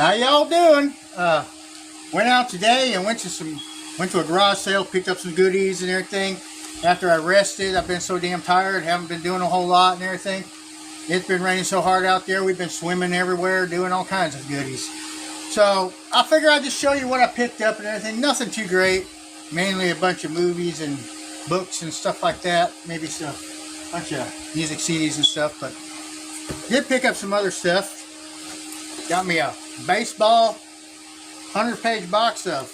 How y'all doing? Went out today and went to a garage sale, picked up some goodies and everything. After I rested, I've been so damn tired, haven't been doing a whole lot and everything. It's been raining so hard out there, we've been swimming everywhere, doing all kinds of goodies. So I figured I'd just show you what I picked up and everything. Nothing too great, mainly a bunch of movies and books and stuff like that. Maybe a bunch of music CDs and stuff, but did pick up some other stuff. Got me a baseball 100-page box of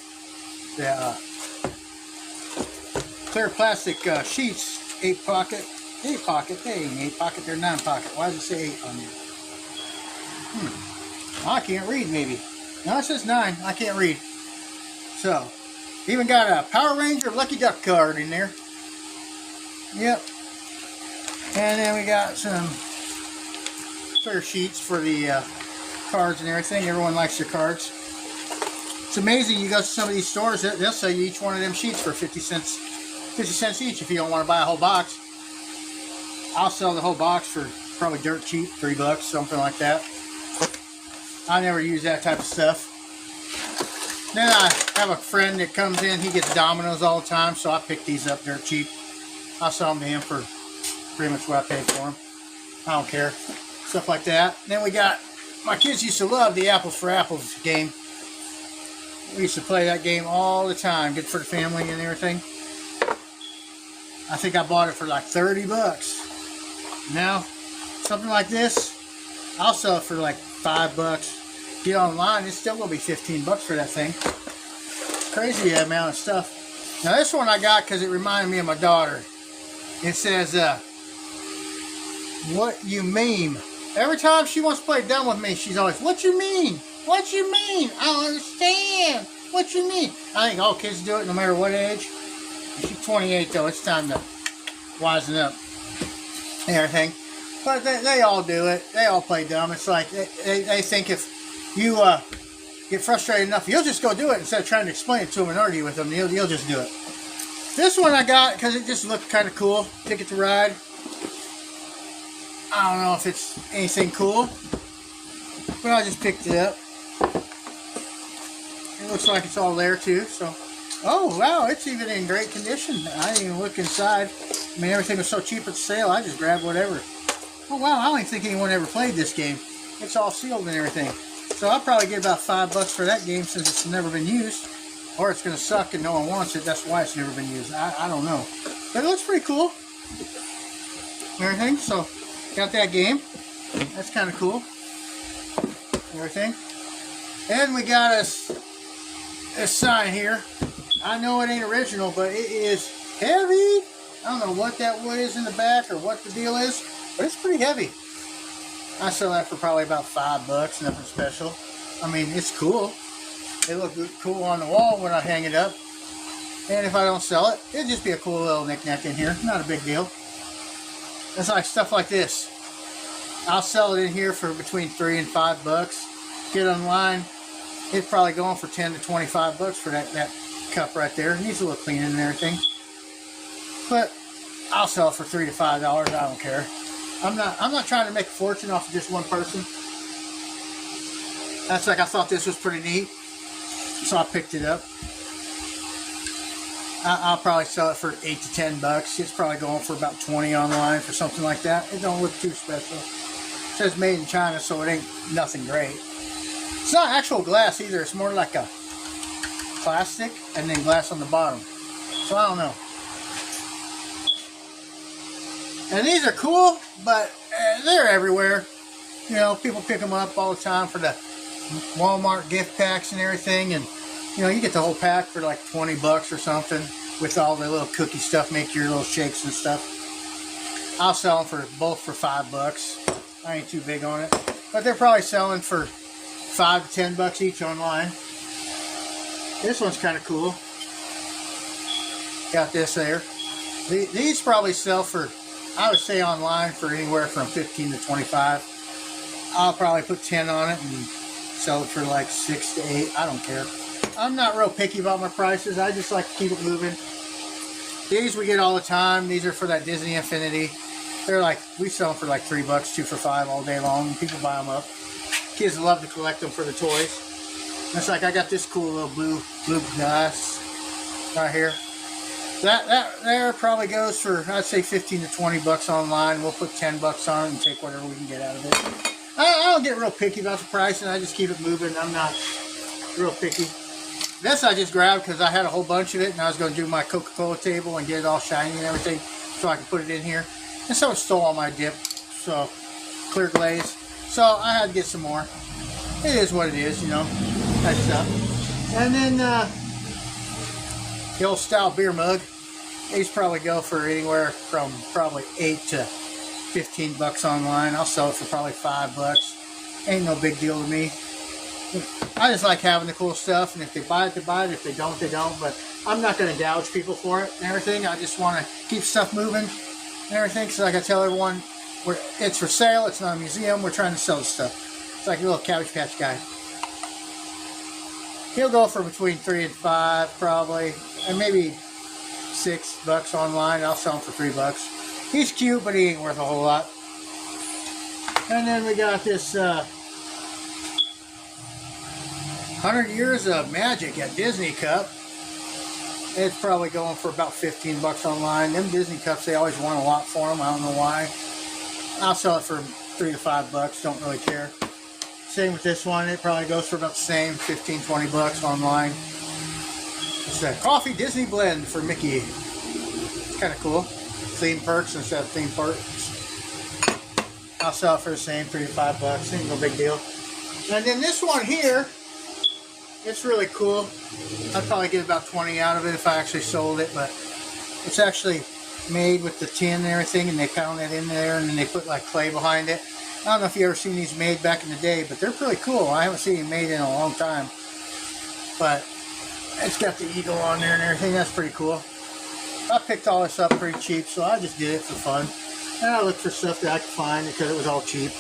the clear plastic sheets, 8-pocket. They ain't 8-pocket, they're 9-pocket. Why does it say 8 on there? I can't read, maybe. No, it says 9. I can't read. So, even got a Power Ranger Lucky Duck card in there. Yep. And then we got some clear sheets for the cards and everything. Everyone likes their cards. It's amazing, you go to some of these stores, they'll sell you each one of them sheets for 50 cents each if you don't want to buy a whole box. I'll sell the whole box for probably dirt cheap, $3, something like that. I never use that type of stuff. Then I have a friend that comes in, he gets Dominoes all the time, so I pick these up dirt cheap. I'll sell them to him for pretty much what I paid for them. I don't care. Stuff like that. Then we got, my kids used to love the Apples for Apples game. We used to play that game all the time. Good for the family and everything. I think I bought it for like $30. Now, something like this, I'll sell it for like $5. Get online, it's still gonna be $15 for that thing. Crazy amount of stuff. Now this one I got because it reminded me of my daughter. It says, what you mean? Every time she wants to play dumb with me, she's always, what you mean? What you mean? I don't understand. What you mean? I think all kids do it no matter what age. She's 28 though, it's time to wisen up and everything. But they all do it. They all play dumb. It's like they think if you get frustrated enough, you'll just go do it instead of trying to explain it to them and argue with them. You'll just do it. This one I got because it just looked kind of cool. Ticket to Ride. I don't know if it's anything cool, but I just picked it up. It looks like it's all there too. So, oh wow, it's even in great condition. I didn't even look inside. I mean, everything was so cheap at the sale, I just grabbed whatever. Oh wow, I don't even think anyone ever played this game. It's all sealed and everything. So I'll probably get about $5 for that game since it's never been used. Or it's going to suck and no one wants it. That's why it's never been used. I don't know. But it looks pretty cool. Everything. So, got that game. That's kind of cool. Everything. And we got us this sign here. I know it ain't original, but it is heavy. I don't know what that wood is in the back or what the deal is, but it's pretty heavy. I sell that for probably about $5, nothing special. I mean, it's cool. It looks cool on the wall when I hang it up. And if I don't sell it, it'd just be a cool little knick-knack in here. Not a big deal. It's like stuff like this. I'll sell it in here for between $3 and $5. Get online, it's probably going for $10 to $25 for that cup right there. It needs a little cleaning and everything. But I'll sell it for $3 to $5. I don't care. I'm not trying to make a fortune off of just one person. That's like I thought this was pretty neat, so I picked it up. I'll probably sell it for $8 to $10. It's probably going for about $20 online for something like that. It don't look too special. It says made in China, so it ain't nothing great. It's not actual glass either. It's more like a plastic and then glass on the bottom. So I don't know. And these are cool, but they're everywhere. You know, people pick them up all the time for the Walmart gift packs and everything. And, you know, you get the whole pack for like $20 or something with all the little cookie stuff, make your little shakes and stuff. I'll sell them for both for $5. I ain't too big on it. But they're probably selling for $5 to $10 each online. This one's kind of cool. Got this there. These probably sell for, I would say online for anywhere from $15 to $25. I'll probably put 10 on it and sell it for like 6 to 8. I don't care. I'm not real picky about my prices. I just like to keep it moving. These we get all the time. These are for that Disney Infinity. They're like, we sell them for like $3, 2 for $5 all day long. People buy them up. Kids love to collect them for the toys. It's like I got this cool little blue glass right here. That there probably goes for, I'd say 15 to 20 bucks online. We'll put 10 bucks on it and take whatever we can get out of it. I don't get real picky about the price, and I just keep it moving. I'm not real picky. This I just grabbed because I had a whole bunch of it, and I was going to do my Coca-Cola table and get it all shiny and everything so I could put it in here. And so it stole all my dip, so clear glaze. So I had to get some more. It is what it is, you know, that stuff. And then the old style beer mug. These probably go for anywhere from probably 8 to 15 bucks online. I'll sell it for probably 5 bucks. Ain't no big deal to me. I just like having the cool stuff, and if they buy it, they buy it. If they don't, they don't. But I'm not going to gouge people for it and everything. I just want to keep stuff moving and everything. So like I tell everyone, it's for sale. It's not a museum. We're trying to sell the stuff. It's like a little Cabbage Patch guy. He'll go for between 3 and 5 probably, and maybe 6 bucks online. I'll sell him for 3 bucks. He's cute, but he ain't worth a whole lot. And then we got this 100 Years of Magic at Disney Cup. It's probably going for about 15 bucks online. Them Disney Cups, they always want a lot for them. I don't know why. I'll sell it for 3 to 5 bucks. Don't really care. Same with this one. It probably goes for about the same, 15, 20 bucks online. It's a coffee Disney blend for Mickey. It's kind of cool. Theme perks instead of theme perks. I'll sell it for the same, 3 to 5 bucks. Ain't no big deal. And then this one here, it's really cool. I'd probably get about 20 out of it if I actually sold it, but it's actually made with the tin and everything, and they pound it in there, and then they put like clay behind it. I don't know if you ever seen these made back in the day, but they're pretty cool. I haven't seen them made in a long time. But it's got the eagle on there and everything. That's pretty cool. I picked all this up pretty cheap, so I just did it for fun. And I looked for stuff that I could find because it was all cheap.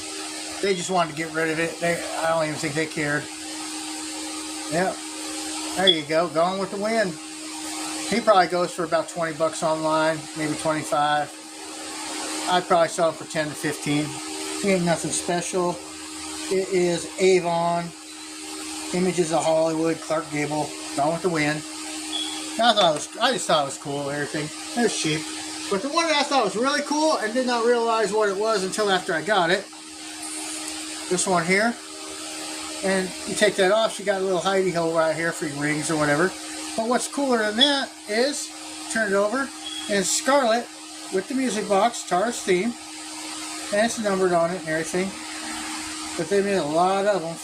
They just wanted to get rid of it. I don't even think they cared. Yep. There you go. Gone with the Wind. He probably goes for about 20 bucks online, maybe 25. I'd probably sell it for 10 to 15. He ain't nothing special. It is Avon, Images of Hollywood, Clark Gable, Gone with the Wind. I just thought it was cool, everything. It was cheap. But the one that I thought was really cool and did not realize what it was until after I got it. This one here. And you take that off, you got a little hidey hole right here for your rings or whatever. But what's cooler than that is, turn it over, and it's Scarlet with the music box, Tara's theme. And it's numbered on it and everything. But they made a lot of them,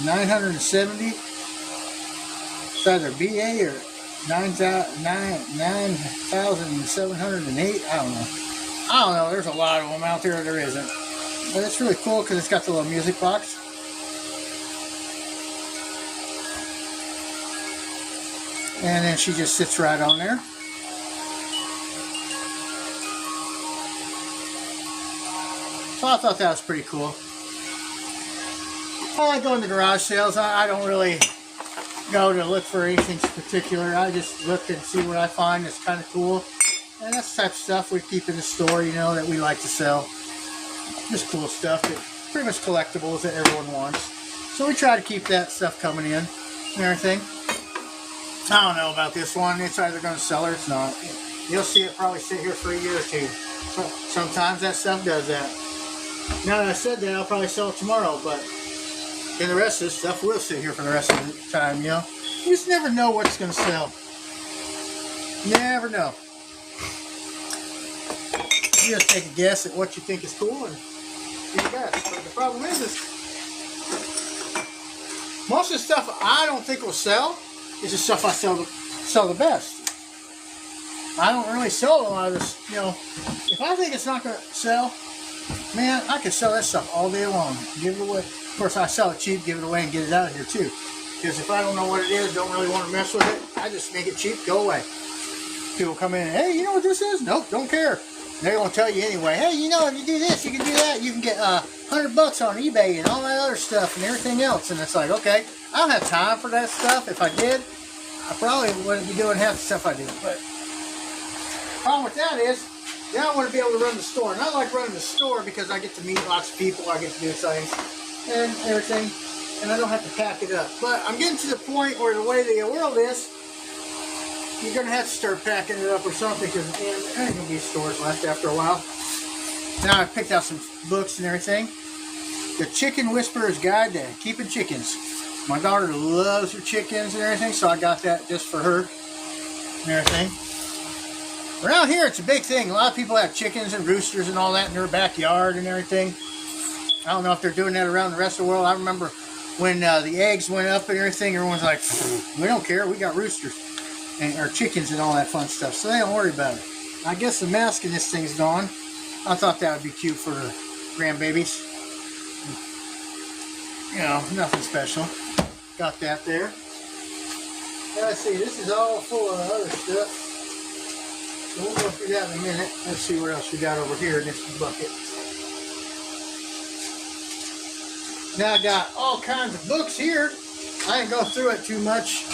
970. It's either BA or 9,708. I don't know. There's a lot of them out there. There isn't. But it's really cool because it's got the little music box. And then she just sits right on there. So I thought that was pretty cool. I like going to garage sales. I don't really go to look for anything particular. I just look and see what I find that's kind of cool. And that's the type of stuff we keep in the store, you know, that we like to sell. Just cool stuff, that pretty much collectibles that everyone wants. So we try to keep that stuff coming in and everything. I don't know about this one. It's either going to sell or it's not. You'll see it probably sit here for a year or two. Sometimes that stuff does that. Now that I said that, I'll probably sell it tomorrow, but then the rest of this stuff will sit here for the rest of the time, you know. You just never know what's going to sell. Never know. You just take a guess at what you think is cool and do your best. But the problem is most of the stuff I don't think will sell is the stuff I sell the best. I don't really sell a lot of this, you know. If I think it's not going to sell, man, I could sell that stuff all day long. Give it away. Of course, I sell it cheap, give it away, and get it out of here, too. Because if I don't know what it is, don't really want to mess with it, I just make it cheap, go away. People come in and, hey, you know what this is? Nope, don't care. They're going to tell you anyway, hey, you know, if you do this, you can do that. You can get $100 on eBay and all that other stuff and everything else. And it's like, okay, I don't have time for that stuff. If I did, I probably wouldn't be doing half the stuff I do. But the problem with that is, Now I want to be able to run the store. And I like running the store because I get to meet lots of people, I get to do things and everything, and I don't have to pack it up. But I'm getting to the point where the way the world is, you're going to have to start packing it up or something, because there ain't going to be stores left after a while. Now I picked out some books and everything. The Chicken Whisperer's Guide to Keeping Chickens. My daughter loves her chickens and everything, so I got that just for her and everything. Around here, it's a big thing. A lot of people have chickens and roosters and all that in their backyard and everything. I don't know if they're doing that around the rest of the world. I remember when the eggs went up and everything, everyone's like, we don't care, we got roosters and our chickens and all that fun stuff, so they don't worry about it. I guess the mask in this thing's gone. I thought that would be cute for the grandbabies. You know, nothing special. Got that there. Let's see, this is all full of other stuff. So we'll go through that in a minute. Let's see what else we got over here in this bucket. Now I got all kinds of books here. I didn't go through it too much.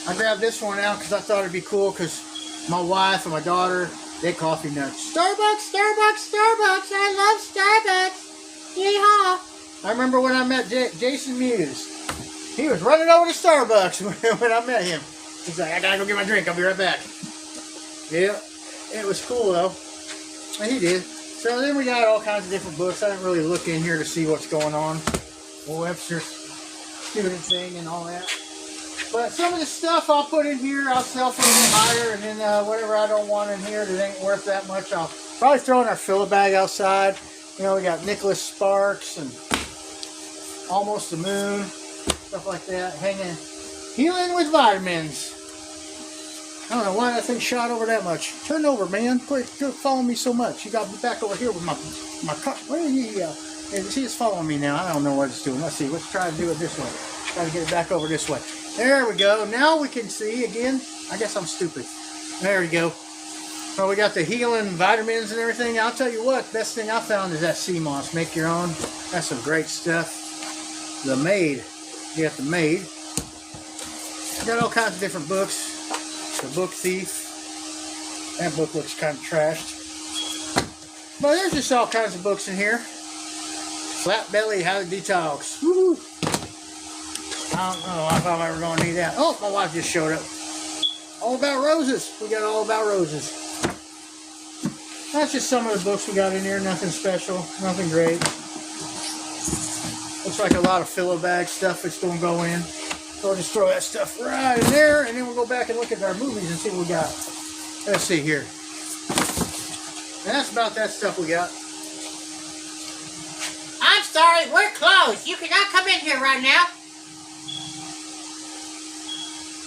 I grabbed this one out because I thought it'd be cool, because my wife and my daughter, they coffee nuts. Starbucks, Starbucks, Starbucks. I love Starbucks. Yeehaw. I remember when I met Jason Mewes. He was running over to Starbucks when I met him. He's like, I gotta go get my drink. I'll be right back. Yeah, it was cool though. And he did. So then we got all kinds of different books. I didn't really look in here to see what's going on. Webster's student thing and all that. But some of the stuff I'll put in here, I'll sell for a little higher, and then whatever I don't want in here that ain't worth that much, I'll probably throw in our fill bag outside. You know, we got Nicholas Sparks and Almost the Moon, stuff like that. Hanging, Healing with Vitamins. I don't know why that thing shot over that much. Turn over, man. Quit following me so much. You got me back over here with my car. Where are you? See, it's following me now. I don't know what it's doing. Let's see. Let's try to do it this way. Try to get it back over this way. There we go. Now we can see again. I guess I'm stupid. There we go. So we got the healing vitamins and everything. I'll tell you what, best thing I found is that sea moss. Make your own. That's some great stuff. The Maid. You got the Maid. Got all kinds of different books. The Book Thief. That book looks kind of trashed. But there's just all kinds of books in here. Flat Belly, How to Detox. Woo-hoo. I don't know if I'm ever going to need that. Oh, my wife just showed up. All About Roses. We got All About Roses. That's just some of the books we got in here. Nothing special. Nothing great. Looks like a lot of filler bag stuff that's going to go in. So we'll just throw that stuff right in there, and then we'll go back and look at our movies and see what we got. Let's see here. And that's about that stuff we got. I'm sorry, we're closed. You cannot come in here right now.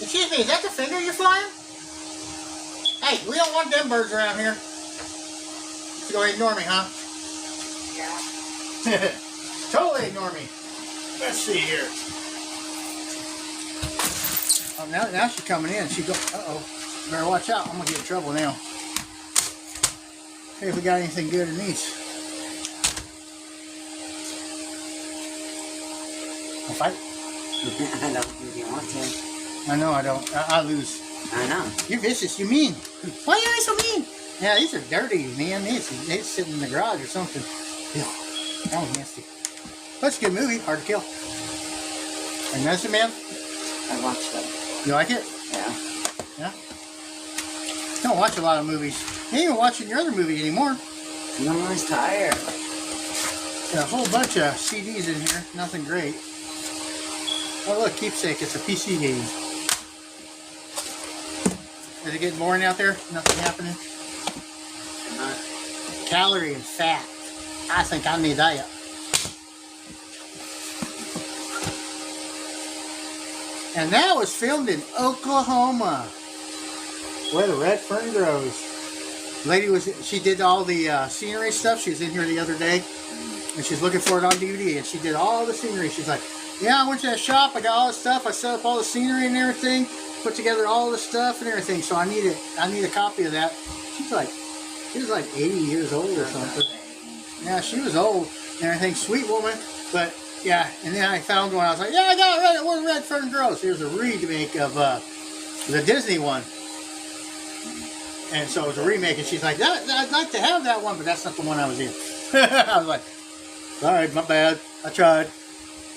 Excuse me, is that the finger you're flying? Hey, we don't want them birds around here. So go ahead and ignore me, huh? Yeah. Totally ignore me. Let's see here. Oh, now she's coming in. She go. Uh-oh. Better watch out. I'm gonna get in trouble now. Hey, if we got anything good in these. A fight? I don't think you want to. I know I don't. I lose. I know. You're vicious. You're mean. Why are you so mean? Yeah, these are dirty, man. They sit in the garage or something. Ew. That was nasty. That's a good movie. Hard to kill. And that's it, man. I watched it. You like it? Yeah. Yeah? Don't watch a lot of movies. You ain't even watching your other movie anymore. I'm always tired. Got a whole bunch of CDs in here. Nothing great. Oh, look, Keepsake. It's a PC game. Is it getting boring out there? Nothing happening? Calorie and fat. I think I need that. And that was filmed in Oklahoma, where the red fern grows. Lady she did all the scenery stuff. She was in here the other day, and she's looking for it on DVD, and she did all the scenery. She's like, yeah, I went to that shop, I got all the stuff, I set up all the scenery and everything, put together all the stuff and everything, so I need a copy of that. She was like 80 years old or something. Yeah, she was old and everything, sweet woman, but yeah, and then I found one. I was like, yeah, I got it. Where the red fern grows. Here's a remake of the Disney one. And so it was a remake, and she's like, I'd like to have that one, but that's not the one I was in. I was like, all right, my bad. I tried.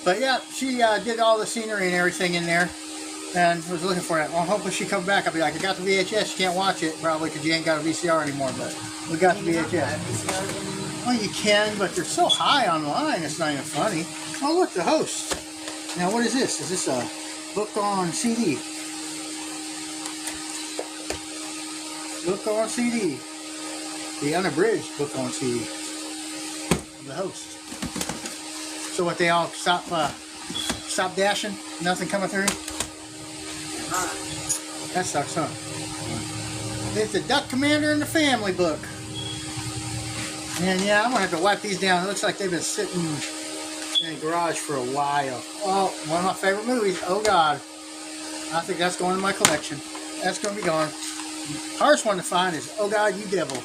But yeah, she did all the scenery and everything in there, and was looking for it. Well, hopefully she comes back. I'll be like, I got the VHS. You can't watch it, probably, because you ain't got a VCR anymore, but we got the VHS. Well, you can, but they're so high online, it's not even funny. Oh, look, the host. Now, what is this? Is this a book on CD? Book on CD. The unabridged book on CD. The host. So what, they all stop dashing? Nothing coming through? That sucks, huh? It's the Duck Commander and the Family book. And yeah, I'm going to have to wipe these down. It looks like they've been sitting in the garage for a while. Oh, one of my favorite movies. Oh, God. I think that's going in my collection. That's going to be gone. Hardest one to find is Oh, God, You Devil.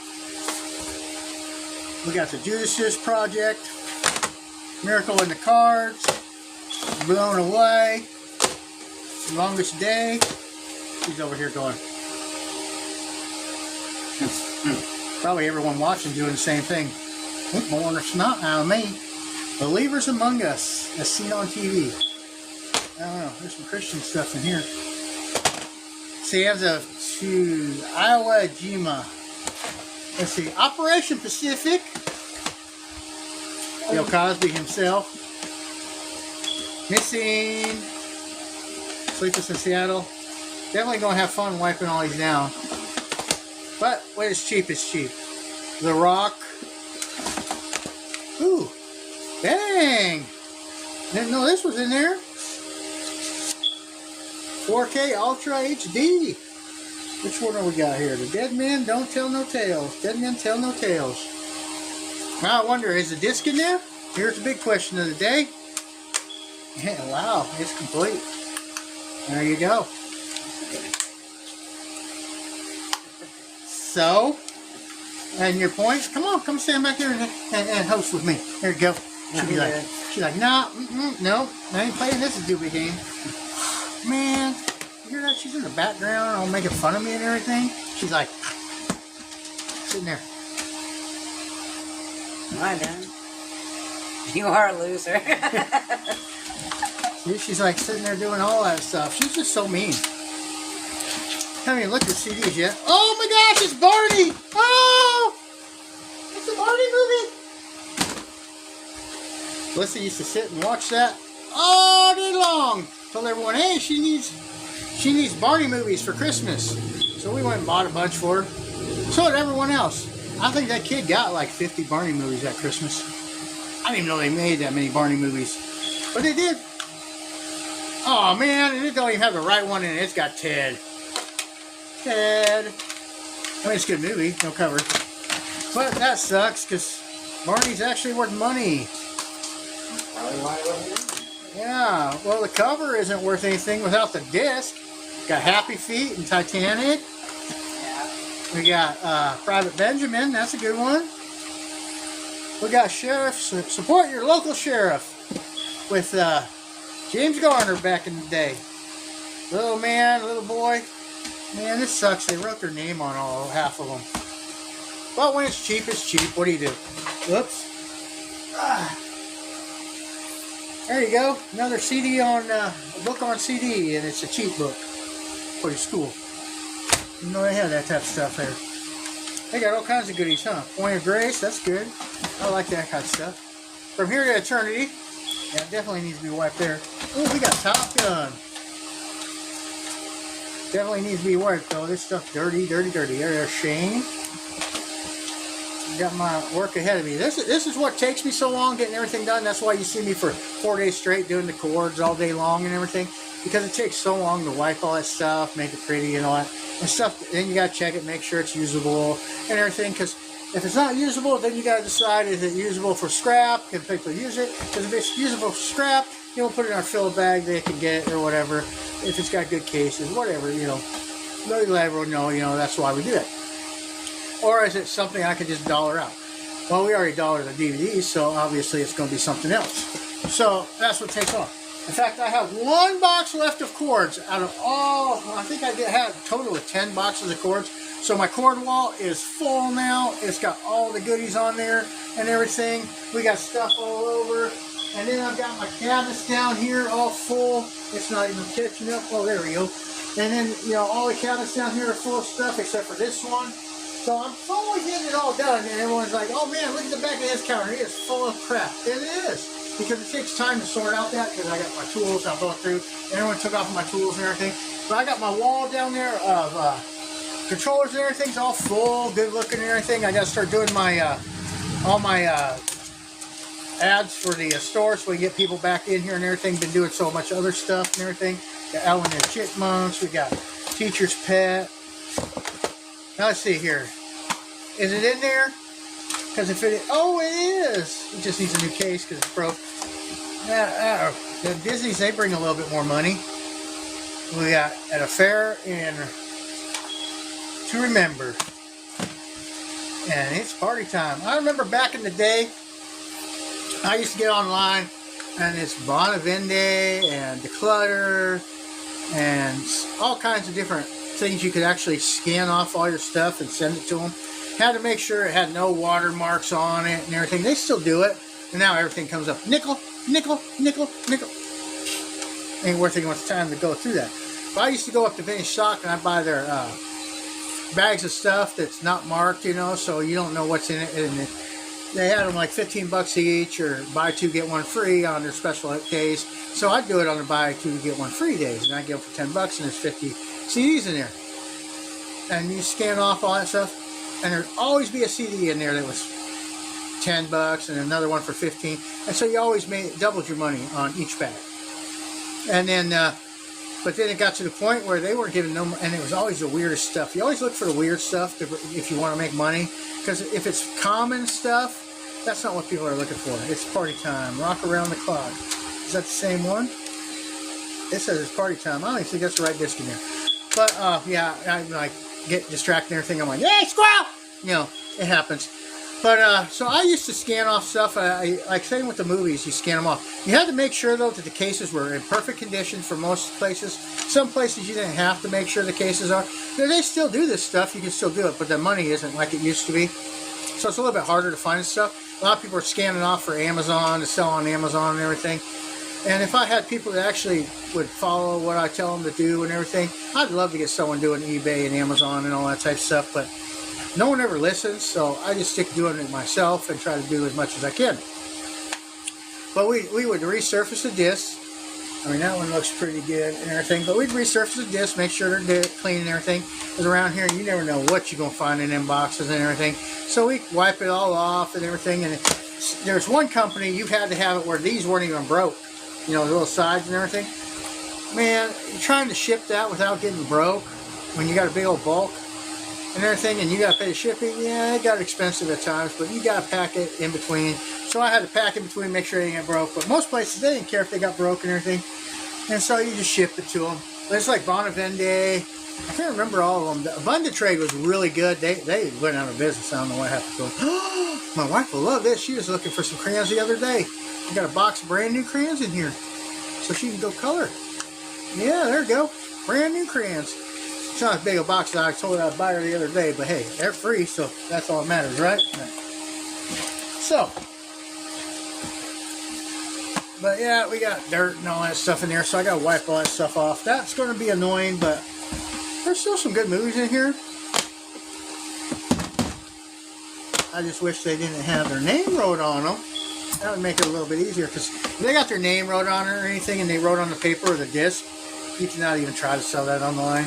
We got the Judas Project. Miracle in the Cards. Blown Away. Longest Day. She's over here going. Probably everyone watching doing the same thing. More snot out of me. Believers Among Us, as seen on TV. I don't know. There's some Christian stuff in here. Sands to Iowa Jima. Let's see. Operation Pacific. Bill Cosby himself. Missing. Sleepless in Seattle. Definitely going to have fun wiping all these down. But when it's cheap, it's cheap. The Rock. Ooh. Dang. Didn't know this was in there. 4K Ultra HD. Which one do we got here? The Dead Men Don't Tell No Tales. Dead Men Tell No Tales. Now I wonder, is the disc in there? Here's the big question of the day. Yeah, wow, it's complete. There you go. So, and your points? Come on, come stand back here and host with me. There you go. She's like, nah, no, I ain't playing this stupid game. Man, you hear that? She's in the background, all making fun of me and everything. She's like, sitting there. I done. You are a loser. See, she's like sitting there doing all that stuff. She's just so mean. Haven't even looked at CDs yet. Oh my gosh, it's Barney! Oh! It's a Barney movie! Melissa used to sit and watch that all day long. Told everyone, hey, she needs Barney movies for Christmas. So we went and bought a bunch for her. So did everyone else. I think that kid got like 50 Barney movies that Christmas. I didn't even know they made that many Barney movies. But they did. Oh man, and it don't even have the right one in it. It's got Ted. Ted. I mean, it's a good movie, no cover. But that sucks, because Barney's actually worth money. Yeah, well, the cover isn't worth anything without the disc. Got Happy Feet and Titanic. We got Private Benjamin, that's a good one. We got Sheriff, support your local sheriff with James Garner back in the day. Little man, little boy. Man, this sucks. They wrote their name on half of them. But when it's cheap, it's cheap. What do you do? Whoops. There you go. Another CD on, a book on CD, and it's a cheap book for your school. You know they have that type of stuff there. They got all kinds of goodies, huh? Point of Grace, that's good. I like that kind of stuff. From Here to Eternity. Yeah, it definitely needs to be wiped there. Oh, we got Top Gun. Definitely needs to be wiped though. This stuff dirty, dirty, dirty. There's Shane. Got my work ahead of me. This is what takes me so long getting everything done. That's why you see me for 4 days straight doing the cords all day long and everything. Because it takes so long to wipe all that stuff, make it pretty and all that. And stuff, then you got to check it, make sure it's usable and everything. Because if it's not usable, then you got to decide, is it usable for scrap? Can people use it? Because if it's usable for scrap, you know, put it in our fill bag, they can get it or whatever. If it's got good cases, whatever, you know. Let everyone know, you know, that's why we do it. Or is it something I could just dollar out? Well, we already dollared the DVDs, so obviously it's going to be something else. So that's what takes off. In fact, I have 1 box left of cords out of all. I think I had a total of 10 boxes of cords. So my cord wall is full now. It's got all the goodies on there and everything. We got stuff all over. And then I've got my cabinets down here all full. It's not even catching up. Oh, there we go. And then, you know, all the cabinets down here are full of stuff except for this one. So I'm slowly getting it all done. And everyone's like, oh man, look at the back of his counter. It is full of crap. It is. Because it takes time to sort out that, because I got my tools I'm going through. And everyone took off my tools and everything. But I got my wall down there of controllers and everything's all full, good looking and everything. I got to start doing my all my ads for the store so we get people back in here and everything. Been doing so much other stuff and everything. Got Alvin and the Chipmunks. We got Teacher's Pet. Now let's see here. Is it in there? Because if it, oh, it is. It just needs a new case because it's broke. The Disney's, they bring a little bit more money. We got at a fair in To Remember. And it's party time. I remember back in the day, I used to get online and it's Bonavende and Declutter and all kinds of different things you could actually scan off all your stuff and send it to them. Had to make sure it had no watermarks on it and everything. They still do it. And now everything comes up nickel, nickel, nickel, nickel. Ain't worth it much time to go through that. But I used to go up to Vintage Stock and I'd buy their bags of stuff that's not marked, you know, so you don't know what's in it. And they had them like 15 bucks each or buy 2 get 1 free on their special days. So I'd do it on the buy 2 get 1 free days. And I'd get them for 10 bucks and there's 50 CDs in there. And you scan off all that stuff. And there'd always be a CD in there that was 10 bucks and another one for 15. And so you always doubled your money on each bag. And then, but then it got to the point where they weren't giving no money, and it was always the weirdest stuff. You always look for the weird stuff if you want to make money. Because if it's common stuff, that's not what people are looking for. It's party time. Rock around the clock. Is that the same one? It says it's party time. I don't even think that's the right disc in there. But, yeah, I like get distracted and everything. I'm like, hey, squirrel! You know, it happens. But, so I used to scan off stuff. Like same with the movies, you scan them off. You had to make sure, though, that the cases were in perfect condition for most places. Some places you didn't have to make sure the cases are. They still do this stuff. You can still do it, but the money isn't like it used to be. So it's a little bit harder to find stuff. A lot of people are scanning off for Amazon to sell on Amazon and everything. And if I had people that actually would follow what I tell them to do and everything, I'd love to get someone doing eBay and Amazon and all that type of stuff, but no one ever listens, so I just stick doing it myself and try to do as much as I can. But we would resurface the disc. I mean, that one looks pretty good and everything, but we'd resurface the disc, make sure they're clean and everything. Because around here, you never know what you're going to find in them boxes and everything. So we wipe it all off and everything. And there's one company, you had to have it where these weren't even broke. You know, the little sides and everything. Man, you're trying to ship that without getting broke when you got a big old bulk and everything, and you got to pay the shipping. Yeah, it got expensive at times, but you got to pack it in between. So I had to pack in between, make sure it didn't get broke. But most places, they didn't care if they got broke and everything. And so you just shipped it to them. But it's like Bonavende. I can't remember all of them. The Abundant Trade was really good. They went out of business. I don't know what happened to them. My wife will love this. She was looking for some crayons the other day. I got a box of brand new crayons in here, so she can go color. Yeah, there you go. Brand new crayons. It's not as big a box that I told her I'd buy her the other day, but hey, they're free, so that's all that matters, right? So, but yeah, we got dirt and all that stuff in there, so I got to wipe all that stuff off. That's going to be annoying, but there's still some good movies in here. I just wish they didn't have their name wrote on them. That would make it a little bit easier, because if they got their name wrote on it or anything and they wrote on the paper or the disc, you cannot even try to sell that online.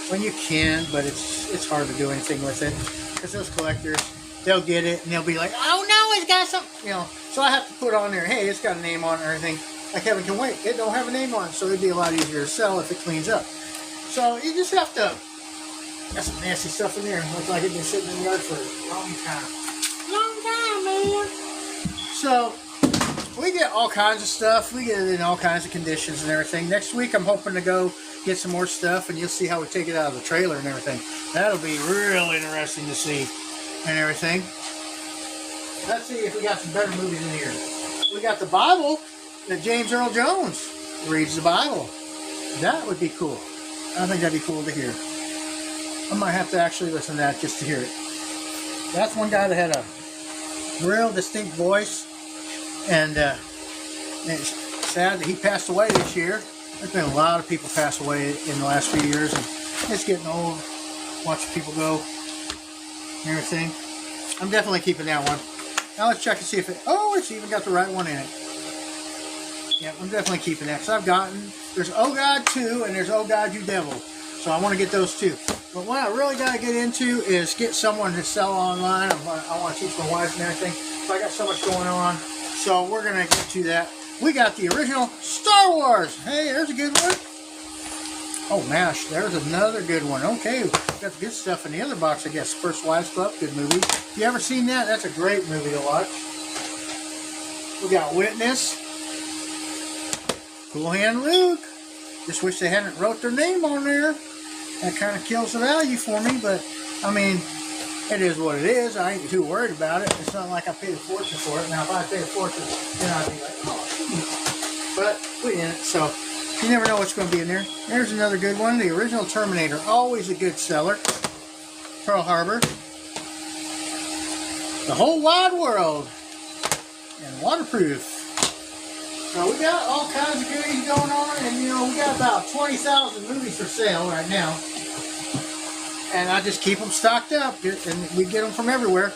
When you can, but it's hard to do anything with it, because those collectors, they'll get it and they'll be like, oh no, it's got something, you know. So I have to put on there, hey, it's got a name on it or anything. Like Kevin can wait, it don't have a name on it, so it'd be a lot easier to sell if it cleans up. So you just have to. Got some nasty stuff in there. Looks like it's been sitting in the yard for a long time. Long time, man. So we get all kinds of stuff. We get it in all kinds of conditions and everything. Next week I'm hoping to go get some more stuff, and you'll see how we take it out of the trailer and everything. That'll be real interesting to see and everything. Let's see if we got some better movies in here. We got the Bible that James Earl Jones reads the Bible. That would be cool. I think that'd be cool to hear. I might have to actually listen to that just to hear it. That's one guy that had a real distinct voice, and it's sad that he passed away this year. There's been a lot of people pass away in the last few years, and it's getting old. Watching people go and everything. I'm definitely keeping that one. Now let's check and see if it, oh, it's even got the right one in it. Yeah, I'm definitely keeping that, because there's Oh God 2 and there's Oh God You Devil. So I want to get those two. But what I really got to get into is get someone to sell online. I want to teach my wife and everything. So I got so much going on. So we're going to get to that. We got the original Star Wars. Hey, there's a good one. Oh, MASH. There's another good one. Okay, got the good stuff in the other box, I guess. First Wives Club, good movie. You ever seen that? That's a great movie to watch. We got Witness. Cool Hand Luke. Just wish they hadn't wrote their name on there. That kind of kills the value for me, but I mean, it is what it is. I ain't too worried about it. It's not like I paid a fortune for it. Now, if I paid a fortune, then I'd be like, oh, but we didn't, so you never know what's going to be in there. There's another good one. The original Terminator, always a good seller. Pearl Harbor. The Whole Wide World. And Waterproof. So we got all kinds of goodies going on, and you know, we got about 20,000 movies for sale right now. And I just keep them stocked up, and we get them from everywhere.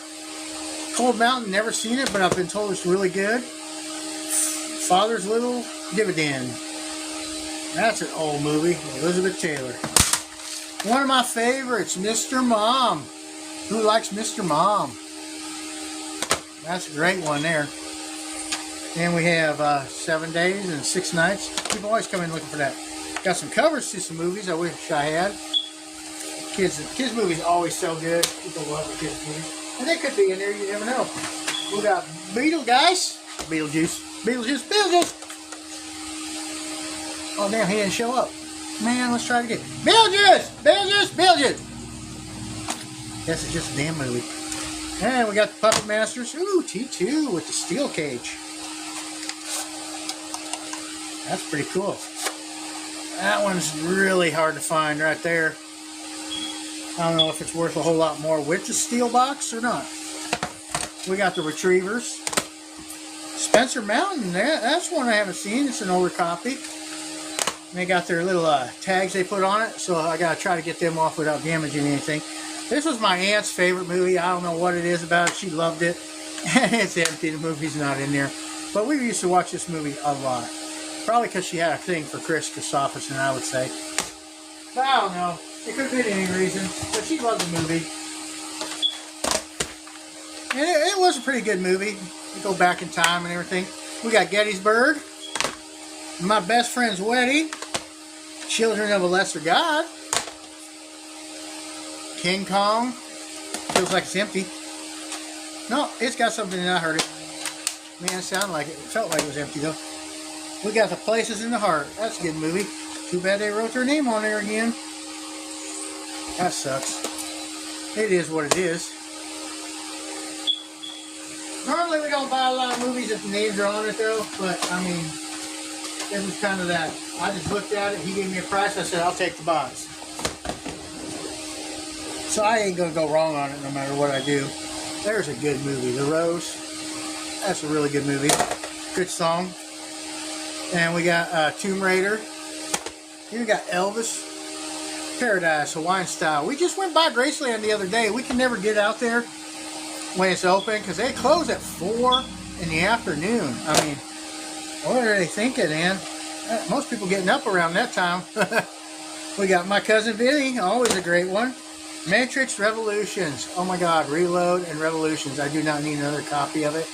Cold Mountain, never seen it, but I've been told it's really good. Father's Little Dividend. That's an old movie, Elizabeth Taylor. One of my favorites, Mr. Mom. Who likes Mr. Mom? That's a great one there. And we have 7 Days and 6 Nights. People always come in looking for that. Got some covers to some movies I wish I had. Kids movies always so good. People love the kids movies. And they could be in there, you never know. We got Beetlejuice. Oh damn, he didn't show up. Man, let's try it again. Beetlejuice! Guess it's just a damn movie. And we got the Puppet Masters. Ooh, T2 with the steel cage. That's pretty cool. That one's really hard to find right there. I don't know if it's worth a whole lot more with the steel box or not. We got the Retrievers. Spencer Mountain, that's one I haven't seen. It's an older copy. And they got their little tags they put on it, so I got to try to get them off without damaging anything. This was my aunt's favorite movie. I don't know what it is about it. She loved it. And it's empty. The movie's not in there. But we used to watch this movie a lot. Probably because she had a thing for Chris Christopherson, I would say. But I don't know. It could have been any reason. But she loved the movie. And it was a pretty good movie. We go back in time and everything. We got Gettysburg. My Best Friend's Wedding. Children of a Lesser God. King Kong. Feels like it's empty. No, it's got something in it. I heard it. Man, it sounded like it. It felt like it was empty though. We got The Places in the Heart. That's a good movie. Too bad they wrote their name on there again. That sucks. It is what it is. Normally we don't buy a lot of movies if the names are on it though, but I mean, this was kind of that. I just looked at it, he gave me a price, I said I'll take the box. So I ain't gonna go wrong on it no matter what I do. There's a good movie, The Rose. That's a really good movie. Good song. And we got Tomb Raider. Here we got Elvis. Paradise, Hawaiian Style. We just went by Graceland the other day. We can never get out there when it's open because they close at 4 in the afternoon. I mean, what are they thinking, man? Most people getting up around that time. We got My Cousin Vinny, always a great one. Matrix Revolutions. Oh my God, Reload and Revolutions. I do not need another copy of it.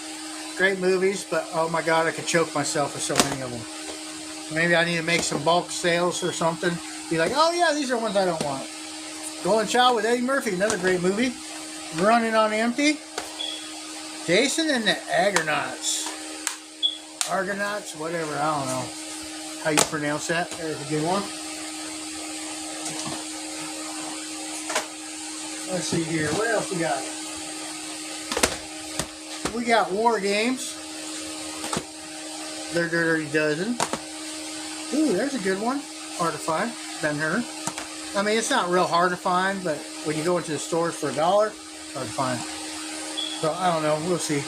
Great movies, but oh my God, I could choke myself with so many of them. Maybe I need to make some bulk sales or something. Be like, oh yeah, these are ones I don't want. Golden Child with Eddie Murphy, another great movie. Running on Empty. Jason and the Argonauts. Argonauts, whatever, I don't know how you pronounce that. There's a good one. Let's see here, what else we got? We got War Games. Their Dirty Dozen. Ooh, there's a good one. Hard to find. Ben-Hur. I mean, it's not real hard to find, but when you go into the stores for $1, hard to find. So, I don't know. We'll see.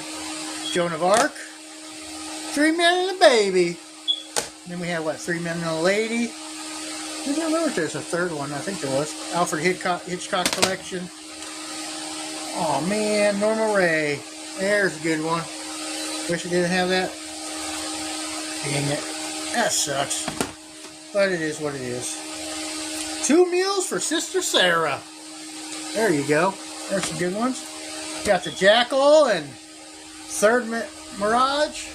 Joan of Arc. 3 Men and a Baby. And then we have, what, 3 Men and a Lady. I don't know if there's a third one. I think there was. Alfred Hitchcock Collection. Oh, man. Norma Ray. There's a good one. Wish I didn't have that. Dang it. That sucks. But it is what it is. 2 meals for Sister Sarah. There you go. There's some good ones. Got the Jackal and Third Mirage.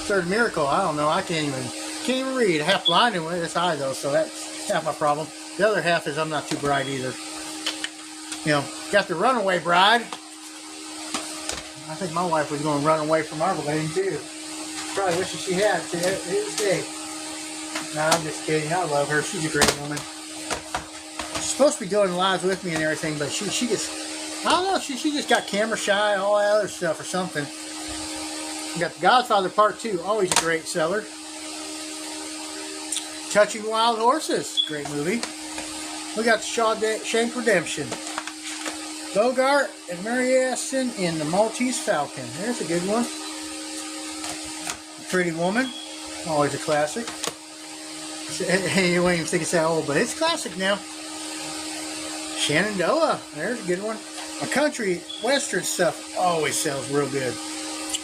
Third Miracle. I don't know. I can't even read. Half blinded with this eye though, so that's half my problem. The other half is I'm not too bright either. You know, got the Runaway Bride. I think my wife was going to run away from our wedding too. Probably wish she had to this day. No, I'm just kidding. I love her. She's a great woman. She's supposed to be doing lives with me and everything, but she just, I don't know, she just got camera shy, all that other stuff or something. We got The Godfather Part 2, always a great seller. Touching Wild Horses, great movie. We got the Shawshank Redemption. Bogart and Mary Aston in The Maltese Falcon. There's a good one. Pretty Woman, always a classic. You won't even think it's that old, but it's classic now. Shenandoah, there's a good one. A country western stuff always sells real good.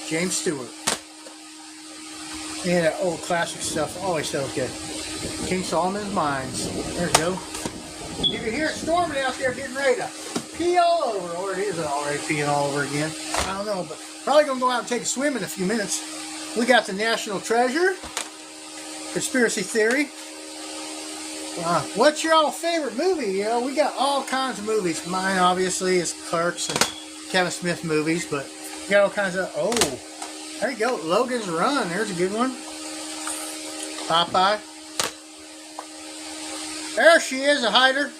James Stewart. Yeah, that old classic stuff always sells good. King Solomon's Mines. There you go. You can hear it storming out there getting ready to pee all over, or it is already peeing all over again. I don't know, but probably going to go out and take a swim in a few minutes. We got the National Treasure. Conspiracy Theory. What's your all favorite movie? You know, we got all kinds of movies. Mine, obviously, is Clerks and Kevin Smith movies, but we got all kinds of... Oh, there you go. Logan's Run. There's a good one. Popeye. There she is, a hider.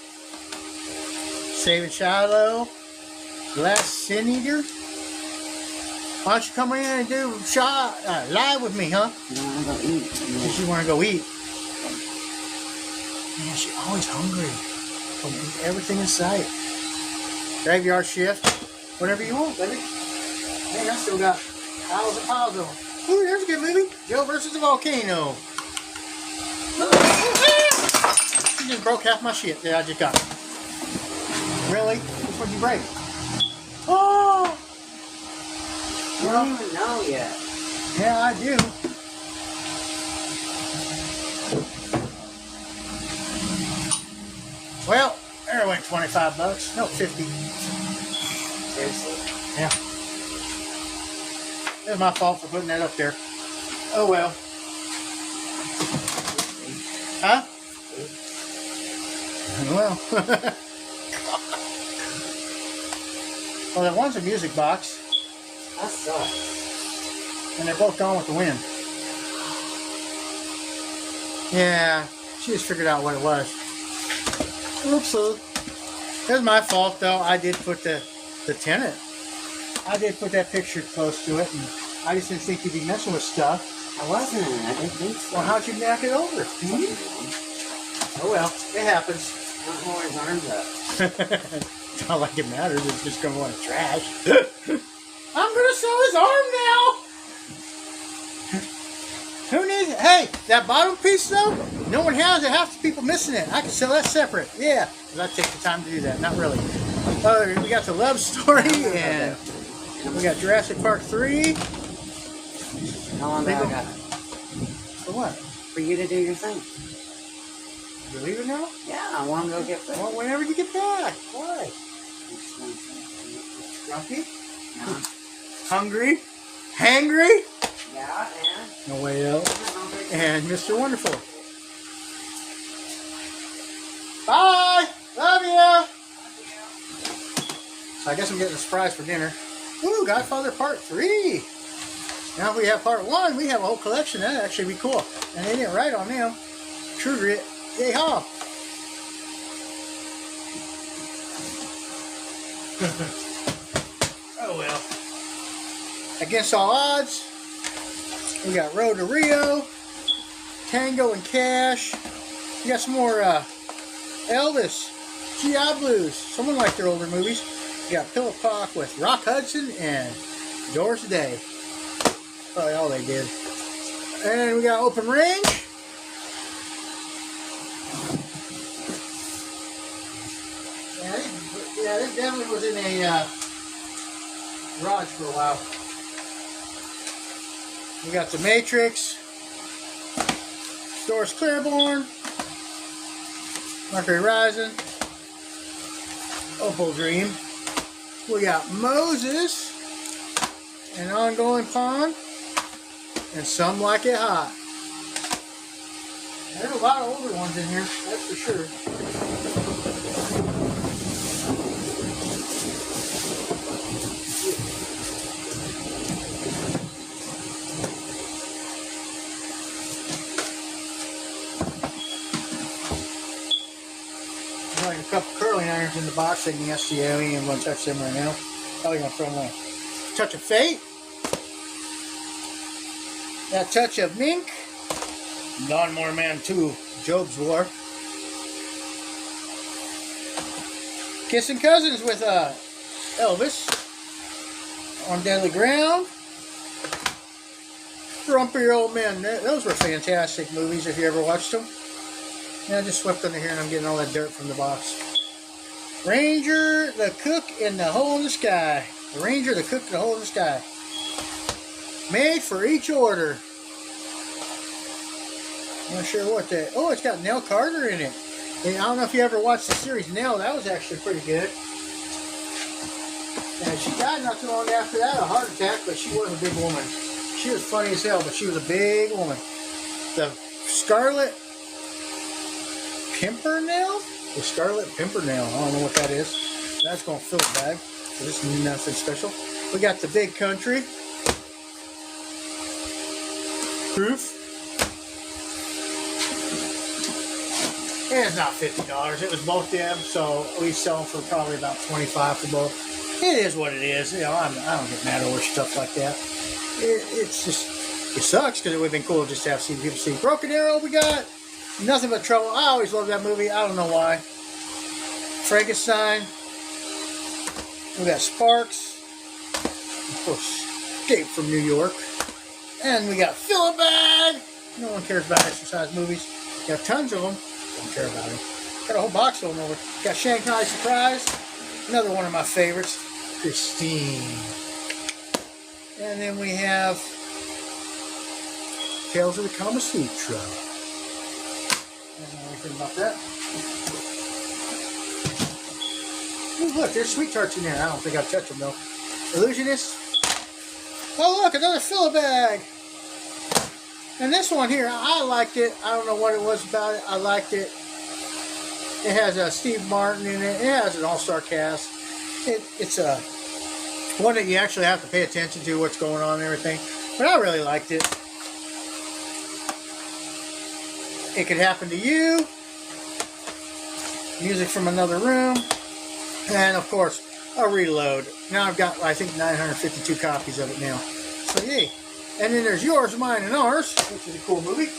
Saving Shiloh. Last Sin Eater. Why don't you come in and do live with me, huh? No, I'm going to eat. Because you want to go eat. Man, she's always hungry. Everything in sight. Graveyard Shift. Whatever you want, baby. Man, I still got piles and piles of them. Ooh, there's a good movie. Joe versus the Volcano. She just broke half my shit that I just got. Really? Which one did you break? Oh! You don't even know yet. Yeah, I do. Well, there went $25. No, 50. Seriously? Yeah. It was my fault for putting that up there. Oh well. Huh? Well. Well, that one's a music box. That sucks. And they're both gone with the wind. Yeah, she just figured out what it was. Oopsie. It was my fault, though. I did put the tenant. I did put that picture close to it, and I just didn't think you'd be messing with stuff. I wasn't. I didn't think so. Well, how'd you knock it over? Oh, well. It happens. Don't hold his arms up. It's not like it matters. It's just going to want to trash. I'm going to sell his arm now. Who needs it? Hey, that bottom piece, though, no one has it. Half the people missing it. I can sell that separate. Yeah, because I take the time to do that. Not really. We got the Love Story, and we got Jurassic Park 3. How long do I got? For what? For you to do your thing. You leaving now? Yeah, I want to go get food. Well, whenever you get back. Why? Grumpy? No. Hungry? Hangry? Yeah, No way out. And Mr. Wonderful. Bye! Love you! So I guess I'm getting a surprise for dinner. Ooh, Godfather Part 3. Now if we have Part 1, we have a whole collection. That'd actually be cool. And they didn't write on them. True Grit. Yay haw. Oh well. Against All Odds. We got Road to Rio. Tango and Cash. We got some more Elvis, G.I. Blues. Someone liked their older movies. We got Pillow Talk with Rock Hudson and Doris Day. Probably all they did. And we got Open Range. Yeah, this definitely was in a garage for a while. We got The Matrix, Doris Claiborne, Mercury Rising, Opal Dream. We got Moses, An Ongoing Pond, and Some Like It Hot. There's a lot of older ones in here, that's for sure. Like a couple curling irons in the box in the SCO. Ain't gonna touch them right now. Probably gonna throw them away. Touch of Fate. That Touch of Mink. Lawnmower Man 2, Job's War. Kissing Cousins with Elvis. On Deadly Ground. Grumpy Old Men. Those were fantastic movies if you ever watched them. Yeah, I just swept under here and I'm getting all that dirt from the box. Ranger, the Cook, and the Hole in the Sky. The Ranger, the Cook, and the Hole in the Sky. Made for each order. I'm not sure what that... Oh, it's got Nell Carter in it. And I don't know if you ever watched the series Nell. That was actually pretty good. And she died not too long after that, a heart attack, but she was a big woman. She was funny as hell, but she was a big woman. The Scarlet Pimpernel? The Scarlet Pimpernel. I don't know what that is. That's going to fill a bag. So this is nothing special. We got the Big Country. Proof. And it's not $50. It was both them, so we sell them for probably about $25 for both. It is what it is. You know, I don't get mad over stuff like that. It's just, it sucks because it would have been cool just to have seen people see. Broken Arrow we got. Nothing But Trouble. I always loved that movie. I don't know why. Frankenstein. We got Sparks. Of course, Escape from New York. And we got Fill a Bag. No one cares about exercise movies. Got tons of them. Don't care about them. Got a whole box of them over. Got Shanghai Surprise. Another one of my favorites. Christine. And then we have Tales of the Kama Sutra. I don't know anything about that. Ooh, look, there's sweet tarts in there. I don't think I've touched them though. Illusionist. Oh, look, another Fill-A-Bag. And this one here, I liked it. I don't know what it was about it. I liked it. It has Steve Martin in it. It has an all-star cast. It's a one that you actually have to pay attention to what's going on and everything. But I really liked it. It Could Happen to You. Music from Another Room. And, of course, a reload. Now I've got, I think, 952 copies of it now. So, yay. And then there's Yours, Mine, and Ours, which is a cool movie.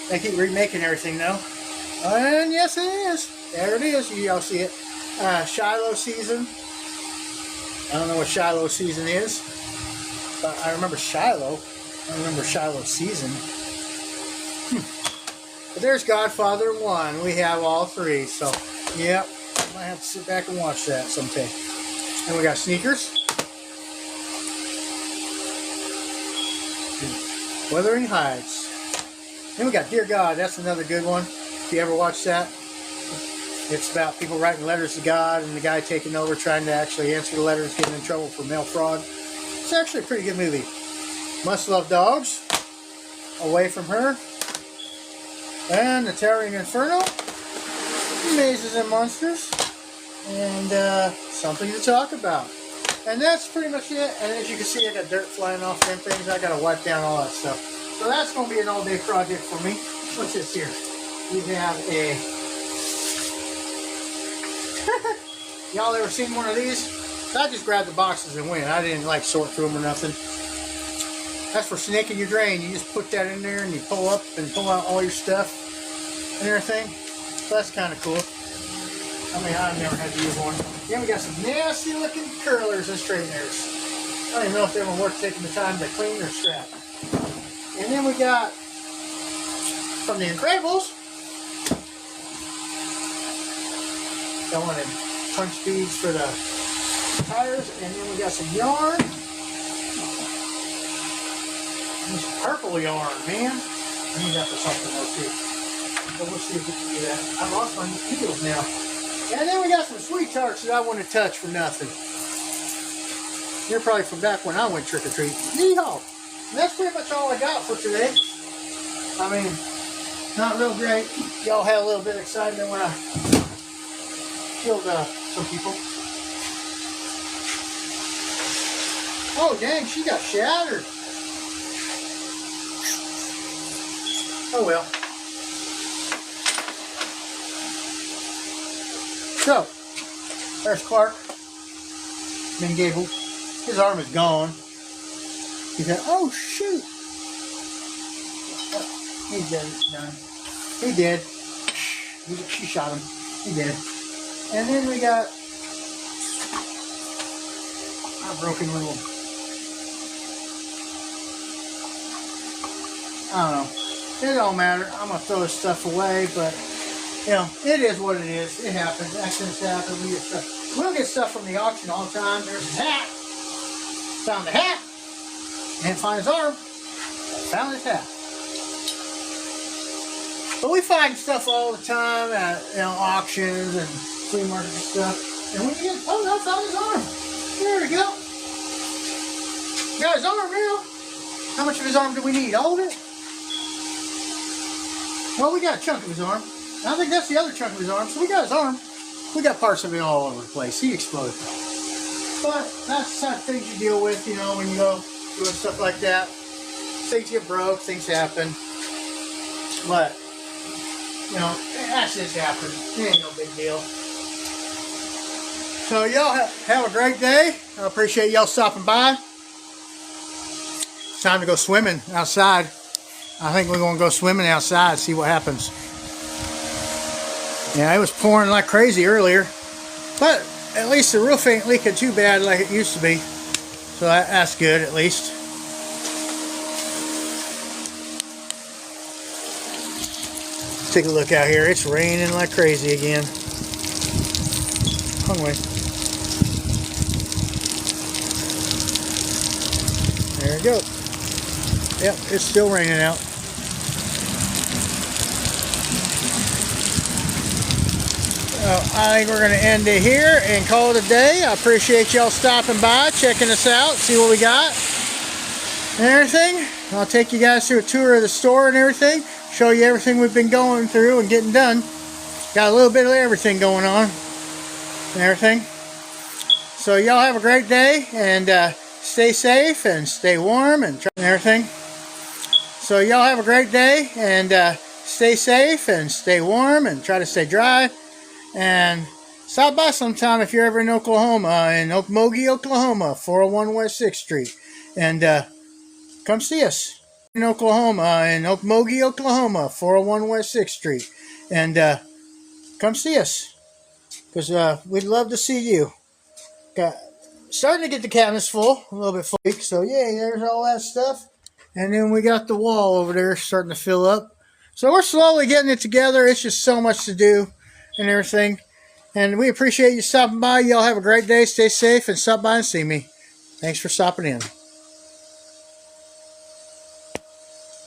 They keep remaking everything, though. And, yes, it is. There it is. Y'all see it. Shiloh Season. I don't know what Shiloh Season is. But I remember Shiloh. I remember Shiloh Season. But there's Godfather 1. We have all three. So, yep. I might have to sit back and watch that someday. And we got Sneakers. Wuthering Heights. Then we got Dear God. That's another good one. If you ever watched that. It's about people writing letters to God and the guy taking over trying to actually answer the letters, getting in trouble for mail fraud. It's actually a pretty good movie. Must Love Dogs. Away From Her. And The Towering Inferno. Mazes and Monsters. And Something to Talk About. And that's pretty much it. And as you can see, I got dirt flying off them things. I got to wipe down all that stuff. So that's going to be an all-day project for me. What's this here? We have a... Y'all ever seen one of these? I just grabbed the boxes and went. I didn't like sort through them or nothing. That's for snaking your drain. You just put that in there and you pull up and pull out all your stuff and everything. So that's kind of cool. I mean, I've never had to use one. Then we got some nasty looking curlers and straighteners. I don't even know if they're even worth taking the time to clean or scrap. And then we got, from the Incredibles, got one of them punch beads for the tires. And then we got some yarn. This purple yarn, man. I need that for something else too. So we'll see if we can do that. I lost my needles now. And then we got some sweet tarts that I want to touch for nothing. They're probably from back when I went trick-or-treating. Yeehaw! And that's pretty much all I got for today. I mean, not real great. Y'all had a little bit of excitement when I killed some people. Oh, dang, she got shattered. Oh well. So, there's Clark. Ben Gable. His arm is gone. He said, oh shoot. Oh, he's dead. Done. He did. She shot him. He did. And then we got a broken little, I don't know. It don't matter. I'm going to throw this stuff away, but, you know, it is what it is. It happens. Accidents happen. We get stuff. We'll get stuff from the auction all the time. There's his hat. Found the hat. Didn't find his arm. Found his hat. But we find stuff all the time at, you know, auctions and flea markets and stuff. And when you get, oh, I found his arm. There we go. Got his arm now. How much of his arm do we need? All of it? Well, we got a chunk of his arm. I think that's the other chunk of his arm. So we got his arm. We got parts of it all over the place. He exploded. But that's the kind of things you deal with, you know, when you go doing stuff like that. Things get broke, things happen. But, you know, accidents happen. It ain't no big deal. So y'all have a great day. I appreciate y'all stopping by. It's time to go swimming outside. I think we're going to go swimming outside, see what happens. Yeah, it was pouring like crazy earlier, but at least the roof ain't leaking too bad like it used to be. So that's good, at least. Let's take a look out here. It's raining like crazy again. Wrong way. There we go. Yep, it's still raining out. I think we're going to end it here and call it a day. I appreciate y'all stopping by, checking us out, see what we got and everything. I'll take you guys through a tour of the store and everything, show you everything we've been going through and getting done. Got a little bit of everything going on and everything. So y'all have a great day and stay safe and stay warm and everything. So y'all have a great day and stay safe and stay warm and try to stay dry. And stop by sometime if you're ever in Oklahoma, in Okmulgee, Oklahoma, 401 West 6th Street. And come see us. In Oklahoma, in Okmulgee, Oklahoma, 401 West 6th Street. And come see us. Because we'd love to see you. Starting to get the cabinets full, a little bit full. So yeah, there's all that stuff. And then we got the wall over there starting to fill up. So we're slowly getting it together. It's just so much to do and everything. And we appreciate you stopping by. Y'all have a great day. Stay safe and stop by and see me. Thanks for stopping in.